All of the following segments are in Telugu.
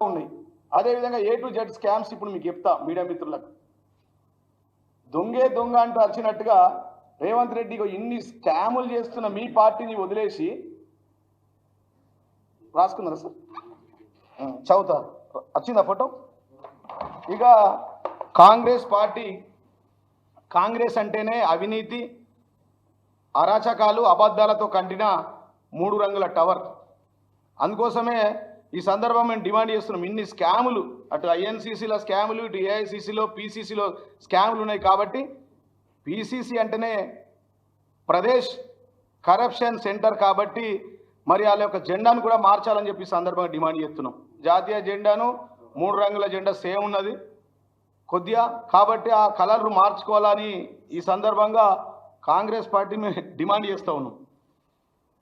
ఉన్నాయి. అదేవిధంగా A to Z స్కామ్స్ ఇప్పుడు మీకు చెప్తా మీడియా మిత్రులకు. దొంగ అంటూ వచ్చినట్టుగా రేవంత్ రెడ్డి ఇన్ని స్కాములు చేస్తున్న మీ పార్టీని వదిలేసి రాసుకున్నారా సార్? చదువుతా వచ్చిందా ఫోటో? ఇక కాంగ్రెస్ అంటేనే అవినీతి, అరాచకాలు, అబద్ధాలతో కంటిన 3 రంగుల టవర్. అందుకోసమే ఈ సందర్భం మేము డిమాండ్ చేస్తున్నాం. ఇన్ని స్కాములు, అటు INCCలో స్కాములు, ఇటు AICCలో PCCలో స్కాములు ఉన్నాయి. కాబట్టి PCC అంటేనే ప్రదేశ్ కరప్షన్ సెంటర్ కాబట్టి మరి వాళ్ళ యొక్క జెండాను కూడా మార్చాలని చెప్పి సందర్భంగా డిమాండ్ చేస్తున్నాం. జాతీయ జెండాను 3 రంగుల జెండా సేమ్ ఉన్నది కొద్దిగా, కాబట్టి ఆ కలర్లు మార్చుకోవాలని ఈ సందర్భంగా కాంగ్రెస్ పార్టీ మేము డిమాండ్ చేస్తూ ఉన్నాం.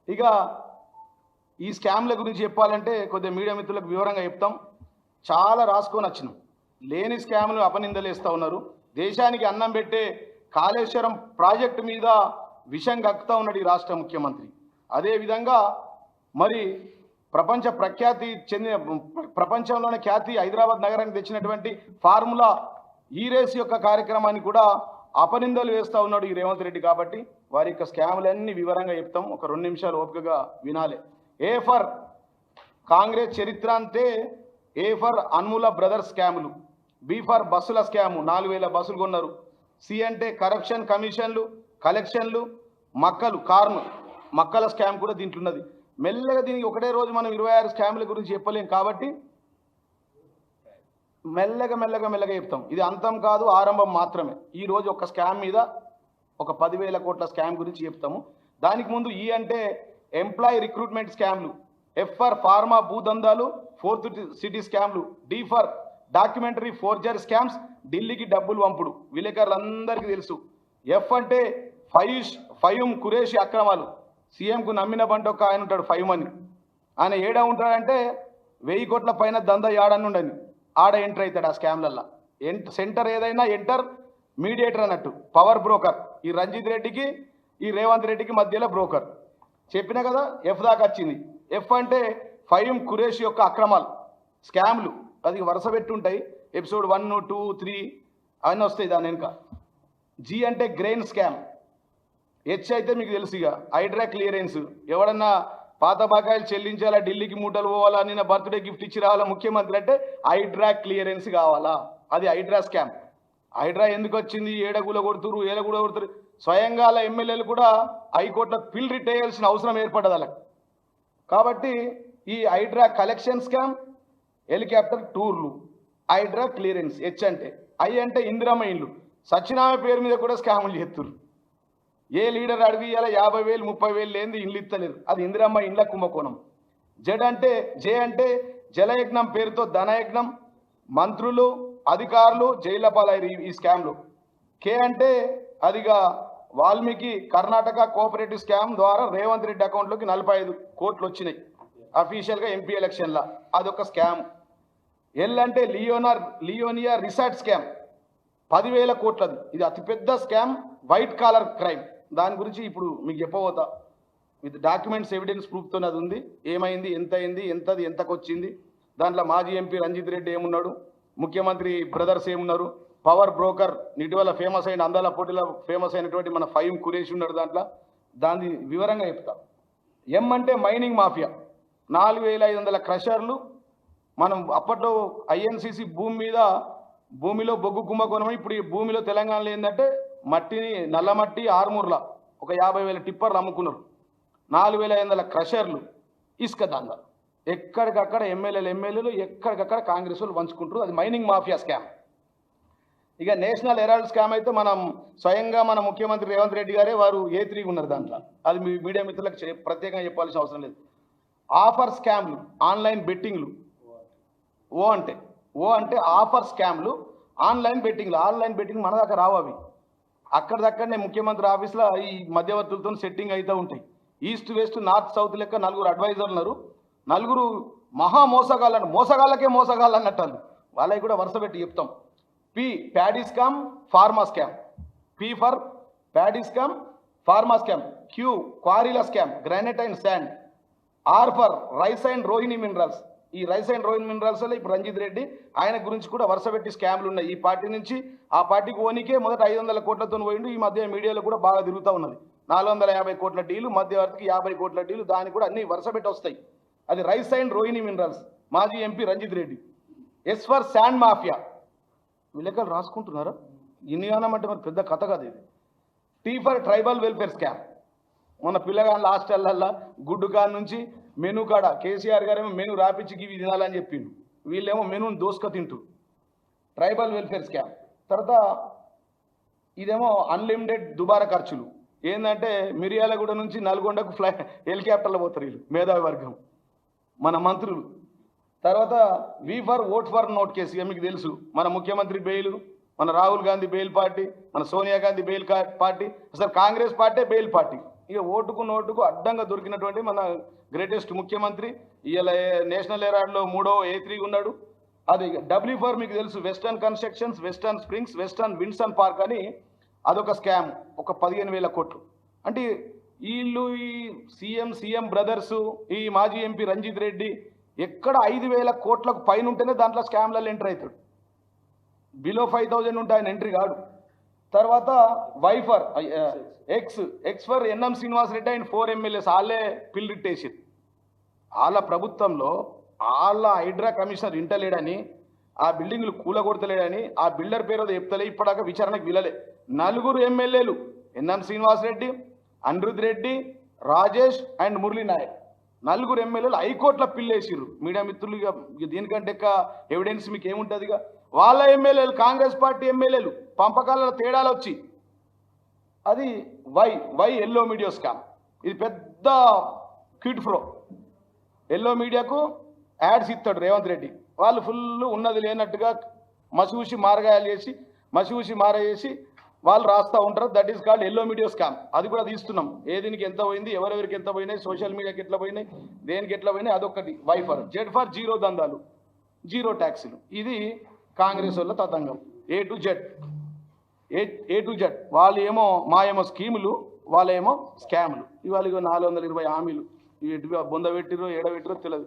ఇక ఈ స్కామ్ల గురించి చెప్పాలంటే కొద్దిగా మీడియా మిత్రులకు వివరంగా చెప్తాం. చాలా రాసుకొని వచ్చినాం. లేని స్కామ్లు అపనిందలేస్తూ ఉన్నారు. దేశానికి అన్నం పెట్టే కాళేశ్వరం ప్రాజెక్టు మీద విషం కక్కుతూ ఉన్నాడు ఈ రాష్ట్ర ముఖ్యమంత్రి. అదేవిధంగా మరి ప్రపంచంలోనే ఖ్యాతి హైదరాబాద్ నగరానికి తెచ్చినటువంటి ఫార్ములా రేస్ యొక్క కార్యక్రమాన్ని కూడా అపనిందలు వేస్తూ ఉన్నాడు ఈ రేవంత్ రెడ్డి. కాబట్టి వారి యొక్క స్కాములన్నీ వివరంగా చెప్తాం. ఒక 2 నిమిషాలు ఓపికగా వినాలి. A ఫర్ కాంగ్రెస్ చరిత్ర అంటే A ఫర్ అన్ముల బ్రదర్స్ స్కాములు, B ఫర్ బస్సుల స్కాము, 4000 బస్సులు కొన్నారు. C అంటే కరప్షన్, కమిషన్లు, కలెక్షన్లు, మక్కల స్కామ్ కూడా దీంట్లో ఉన్నది. మెల్లగా దీనికి ఒకటే రోజు మనం 26 స్కామ్ల గురించి చెప్పలేం కాబట్టి మెల్లగా చెప్తాం. ఇది అంతం కాదు, ఆరంభం మాత్రమే. ఈ రోజు ఒక స్కామ్ మీద ఒక 10,000 కోట్ల స్కామ్ గురించి చెప్తాము. దానికి ముందు E అంటే ఎంప్లాయీ రిక్రూట్మెంట్ స్కామ్లు, F ఫర్ ఫార్మా భూదందాలు, 4th సిటీ స్కామ్లు, D for documentary forgery scams, ఢిల్లీకి డబ్బులు పంపుడు విలేకరులందరికీ తెలుసు. F అంటే ఫయూమ్ ఖురేషి అక్రమాలు, సీఎంకు నమ్మిన బంట ఒక ఆయన ఉంటాడు ఫయూమ్. ఆయన ఏడా ఉంటాడంటే 1000 కోట్ల పైన దందా ఏడని ఉండని ఆడ ఎంటర్ అవుతాడు ఆ స్కామ్లల్లో. సెంటర్ ఏదైనా ఎంటర్ మీడియేటర్ అన్నట్టు, పవర్ బ్రోకర్. ఈ రంజిత్ రెడ్డికి ఈ రేవంత్ రెడ్డికి మధ్యలో బ్రోకర్. చెప్పినా కదా F దాకా వచ్చింది. F అంటే ఫయూమ్ ఖురేషి యొక్క అక్రమాలు, స్కామ్లు. అది వరుస పెట్టి ఉంటాయి, ఎపిసోడ్ 1, 2, 3 అవన్నీ వస్తాయి దాని వెనుక. G అంటే గ్రెయిన్ స్కామ్. H అయితే మీకు తెలుసు ఇక హైడ్రా క్లియరెన్స్. ఎవడన్నా పాత బకాయిలు చెల్లించాలా, ఢిల్లీకి మూటలు పోవాలా, నిన్న బర్త్డే గిఫ్ట్ ఇచ్చి రావాలా ముఖ్యమంత్రి అంటే హైడ్రా క్లియరెన్స్ కావాలా, అది హైడ్రా స్కామ్. హైడ్రా ఎందుకు వచ్చింది, ఏడగుల కొడుతురు స్వయంగా ఎమ్మెల్యేలు కూడా హైకోర్టులో పిల్ రిట్ వేయాల్సిన అవసరం ఏర్పడ్డది వాళ్ళకి. కాబట్టి ఈ హైడ్రా కలెక్షన్ స్కామ్, హెలికాప్టర్ టూర్లు, హైడ్రా క్లియరెన్స్. H అంటే I అంటే ఇందిరమ్మ ఇండ్లు. సత్యనారాయణ పేరు మీద కూడా స్కాములు చేస్తున్నారు. ఏ లీడర్ అడిగియాల 50,000 30,000 లేనిది ఇండ్లు ఇస్తలేరు, అది ఇందిరమ్మ ఇండ్ల కుంభకోణం. J అంటే జలయజ్ఞం పేరుతో ధనయజ్ఞం, మంత్రులు అధికారులు జైళ్ల పాలయ్యారు ఈ స్కామ్లో. K అంటే అదిగా వాల్మీకి కర్ణాటక కోఆపరేటివ్ స్కామ్ ద్వారా రేవంత్ రెడ్డి అకౌంట్లోకి 45 కోట్లు వచ్చినాయి అఫీషియల్గా MP ఎలక్షన్ల, అదొక స్కామ్. L అంటే లియోనియా రిసార్ట్ స్కామ్, 10,000 కోట్లది. ఇది అతిపెద్ద స్కామ్, వైట్ కాలర్ క్రైమ్. దాని గురించి ఇప్పుడు మీకు చెప్పబోతా. విత్ డాక్యుమెంట్స్ ఎవిడెన్స్ ప్రూఫ్తో అది ఉంది. ఏమైంది, ఎంత అయింది, ఎంతకు వచ్చింది. దాంట్లో మాజీ MP రంజిత్ రెడ్డి ఏమున్నాడు, ముఖ్యమంత్రి బ్రదర్స్ ఏమున్నారు, పవర్ బ్రోకర్ ఇటీవల ఫేమస్ అయిన అందాల పోటీలో ఫేమస్ అయినటువంటి మన ఫయూమ్ ఖురేషి ఉన్నాడు దాంట్లో. దాన్ని వివరంగా చెప్తా. M అంటే మైనింగ్ మాఫియా, 4,500 క్రషర్లు. మనం అప్పట్లో INCC భూమిలో బొగ్గు కుంభకోణం. ఇప్పుడు ఈ భూమిలో తెలంగాణలో ఏంటంటే మట్టిని, నల్లమట్టి ఆర్మూర్ల ఒక 50,000 టిప్పర్లు అమ్ముకున్నారు. 4,500 క్రషర్లు, ఇసుక దందా. ఎక్కడికక్కడ ఎమ్మెల్యేలు ఎక్కడికక్కడ కాంగ్రెస్ వాళ్ళు పంచుకుంటారు. అది మైనింగ్ మాఫియా స్కామ్. ఇక నేషనల్ హెరాల్డ్ స్కామ్ అయితే మనం స్వయంగా మన ముఖ్యమంత్రి రేవంత్ రెడ్డి గారే వారు A3 ఉన్నారు దాంట్లో. అది మీ మీడియా మిత్రులకు ప్రత్యేకంగా చెప్పాల్సిన అవసరం లేదు. ఆఫర్ స్కామ్లు, ఆన్లైన్ బెట్టింగ్లు. O అంటే ఆఫర్ స్కామ్లు, ఆన్లైన్ బెట్టింగ్ మన దాకా రావు. అవి అక్కడిదక్కడనే ముఖ్యమంత్రి ఆఫీస్లో ఈ మధ్యవర్తులతో సెట్టింగ్ అవుతూ ఉంటాయి. ఈస్ట్ వెస్ట్ నార్త్ సౌత్ లెక్క 4 అడ్వైజర్లు ఉన్నారు. 4 మహా మోసగాళ్ళకే మోసగాళ్ళు అన్నట్టు వాళ్ళకి కూడా వరుస పెట్టి చెప్తాం. P paddy scam, pharma scam. P for paddy scam, pharma scam. Q క్వారీల scam, granite and sand. R for rice and Rohini minerals. ఈ రైస్ అండ్ రోయిన్ మినరల్స్లో ఇప్పుడు రంజిత్ రెడ్డి ఆయన గురించి కూడా వరుస పెట్టి స్కామ్లు ఉన్నాయి. ఈ పార్టీ నుంచి ఆ పార్టీకి ఓనికే మొదట 500 కోట్లతో పోయిండు. ఈ మధ్య మీడియాలో కూడా బాగా తిరుగుతూ ఉన్నది. 450 కోట్ల డీలు, మధ్యవర్తికి 50 కోట్ల డీలు, దానికి కూడా అన్ని వరుస పెట్టి వస్తాయి. అది రైస్ అండ్ రోయిని మినరల్స్. మాజీ MP Ranjith Reddy. S for sand mafia, విలేకరులు రాసుకుంటున్నారా? ఇన్నిగానం అంటే మరి పెద్ద కథ కాదు ఇది. T for tribal welfare scam. మన పిల్లగాళ్ళ హాస్టల్లల్లా గుడ్డు కాడ నుంచి మెనూ కాడ కేసీఆర్ గారేమో మెనూ రాపించి ఇవి తినాలని చెప్పిండు, వీళ్ళేమో మెనూని దోసుక తింటూ. Tribal welfare scam. తర్వాత ఇదేమో అన్లిమిటెడ్ దుబారా ఖర్చులు. ఏంటంటే మిర్యాలగూడ నుంచి నల్గొండకు హెలికాప్టర్లో పోతారు వీళ్ళు, మేధావి వర్గం, మన మంత్రులు. తర్వాత V for vote for note case. ఇక మీకు తెలుసు, మన ముఖ్యమంత్రి బెయిల్, మన రాహుల్ గాంధీ బెయిల్ పార్టీ, మన సోనియా గాంధీ బెయిల్ పార్టీ, అసలు కాంగ్రెస్ పార్టీ బెయిల్ పార్టీ. ఇక ఓటుకు నోటుకు అడ్డంగా దొరికినటువంటి మన గ్రేటెస్ట్ ముఖ్యమంత్రి. ఇవాళ నేషనల్ ఎరాడ్లో 3వ A3 ఉన్నాడు. అది డబ్ల్యూ ఫర్ మీకు తెలుసు, western constructions, western springs, western Vinson park అని అదొక స్కామ్, ఒక 15,000 కోట్లు. అంటే వీళ్ళు ఈ సీఎం బ్రదర్సు, ఈ మాజీ ఎంపీ రంజిత్ రెడ్డి ఎక్కడ 5,000 కోట్లకు పైన ఉంటేనే దాంట్లో స్కామ్లలో ఎంటర్ అవుతాడు. బిలో 5,000 ఉంటే ఆయన ఎంట్రీ కాడు. తర్వాత వైఫర్ X for NM Srinivas Reddy ఆయన 4 MLAs వాళ్ళే పిల్ రిట్టేసారు. వాళ్ళ ప్రభుత్వంలో వాళ్ళ హైడ్రా కమిషనర్ ఇంటలేడని, ఆ బిల్డింగ్లు కూలగొడతలేడని, ఆ బిల్డర్ పేరు చెప్తలే, ఇప్పటిదాకా విచారణకు వీలలే. 4 MLAలు ఎన్ఎం శ్రీనివాస్ రెడ్డి, అనిరుద్ రెడ్డి, రాజేష్ అండ్ మురళీ నాయక్, 4 MLAలు హైకోర్టులో పిల్లేసిర్రు. మీడియా మిత్రులు ఇక దీనికంటే ఎవిడెన్స్ మీకు ఏముంటుంది? ఇక వాళ్ళ ఎమ్మెల్యేలు, కాంగ్రెస్ పార్టీ ఎమ్మెల్యేలు పంపకాల తేడాలు వచ్చి, అది వై ఎల్లో మీడియా స్కామ్. ఇది పెద్ద క్విట్ ఫ్రో. ఎల్లో మీడియాకు యాడ్స్ ఇస్తాడు రేవంత్ రెడ్డి. వాళ్ళు ఫుల్ ఉన్నది లేనట్టుగా మసిూసి మారగాయలు చేసి, మసిూసి మారేసి వాళ్ళు రాస్తూ ఉంటారు. That is called yellow media scam. అది కూడా తీస్తున్నాం. ఏ దీనికి ఎంత పోయింది, ఎవరెవరికి ఎంత పోయినాయి, సోషల్ మీడియాకి ఎట్లా పోయినాయి, దేనికి ఎట్లా పోయినాయి, అదొకటి. Y for Z for zero దందాలు, జీరో ట్యాక్సులు. ఇది కాంగ్రెస్ వాళ్ళ తతంగం. A to Z. వాళ్ళు ఏమో మాయేమో స్కీములు, వాళ్ళేమో స్కాములు. ఇవాళ 420 హామీలు ఇవి బొంద పెట్టిరో ఏడబెట్టిరో తెలియదు.